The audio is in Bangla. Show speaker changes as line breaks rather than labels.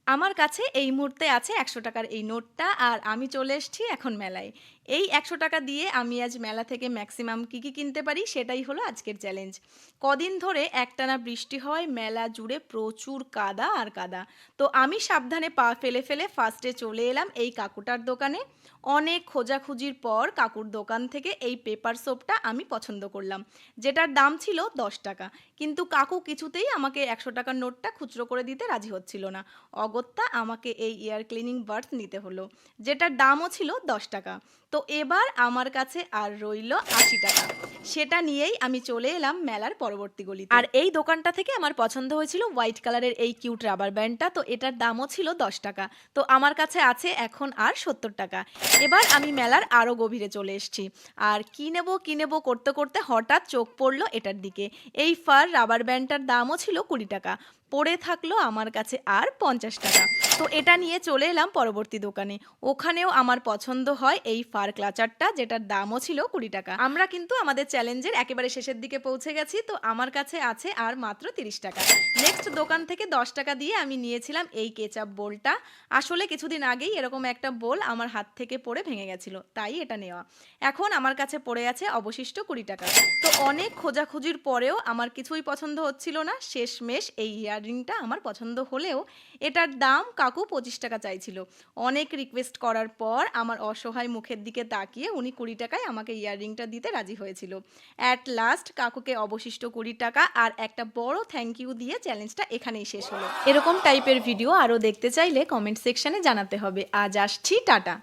আমার কাছে এই মুহূর্তে আছে ১০০ টাকার এই নোটটা আর আমি চলে এসেছি এখন মেলায়। এই ১০০ টাকা দিয়ে আমি আজ মেলা থেকে ম্যাক্সিমাম কী কিনতে পারি সেটাই হলো আজকের চ্যালেঞ্জ। কদিন ধরে একটানা বৃষ্টি হওয়ায় মেলা জুড়ে প্রচুর কাদা আর কাদা। তো আমি সাবধানে পা ফেলে ফেলে ফার্স্টে চলে এলাম এই কাকুটার দোকানে। অনেক খোঁজাখুঁজির পর কাকুর দোকান থেকে এই পেপার সোপটা আমি পছন্দ করলাম, যেটার দাম ছিল ১০ টাকা। কিন্তু কাকু কিছুতেই আমাকে ১০০ টাকার নোটটা খুচরো করে দিতে রাজি হচ্ছিল না। অগত্যা আমাকে এই এয়ার ক্লিনিং বার্থ নিতে হলো, যেটার দামও ছিল ১০ টাকা। তো এবার আমার কাছে আর রইল ৮০ টাকা। সেটা নিয়েই আমি চলে এলাম মেলার পরবর্তী গলিতে। আর এই দোকানটা থেকে আমার পছন্দ হয়েছিল হোয়াইট কালারের এই কিউট রাবার ব্যান্ডটা, তো এটার দামও ছিল ১০ টাকা। তো আমার কাছে আছে এখন আর ৭০ টাকা। এবার আমি মেলার আরও গভীরে চলে এসেছি। আর কী নেবো করতে করতে হঠাৎ চোখ পড়লো এটার দিকে। এই ফার রাবার ব্যান্ডটার দামও ছিল ২০ টাকা। পড়ে থাকলো আমার কাছে আর ৫০ টাকা। তো এটা নিয়ে চলে এলাম পরবর্তী দোকানে। ওখানেও আমার পছন্দ হয় এই ফার ক্লাচারটা, যেটার দামও ছিল ২০ টাকা। আমরা কিন্তু আমাদের চ্যালেঞ্জের একেবারে শেষের দিকে পৌঁছে গেছি। তো আমার কাছে আছে আর মাত্র ৩০ টাকা। নেক্সট দোকান থেকে ১০ টাকা দিয়ে আমি নিয়েছিলাম এই কেচাপ বোলটা। আসলে কিছুদিন আগেই এরকম একটা বোল আমার হাত থেকে পড়ে ভেঙে গেছিল, তাই এটা নেওয়া। এখন আমার কাছে পড়ে আছে অবশিষ্ট ২০ টাকা। তো অনেক খোঁজাখুঁজির পরেও আমার কিছুই পছন্দ হচ্ছিল না। শেষমেশ এই ইয়াররিংটা আমার পছন্দ হলেও এটার দাম কাকু ২৫ টাকা চাইছিল। অনেক রিকোয়েস্ট করার পর আমার অসহায় মুখের দিকে তাকিয়ে উনি ২০ টাকায় আমাকে ইয়াররিংটা দিতে রাজি হয়েছিল। অ্যাট লাস্ট কাকুকে অবশিষ্ট ২০ টাকা আর একটা বড় থ্যাংক ইউ দিয়ে চ্যালেঞ্জটা এখানেই শেষ হলো। এরকম টাইপের ভিডিও আরও দেখতে চাইলে কমেন্ট সেকশনে জানাতে হবে। আজ আসছি, টাটা।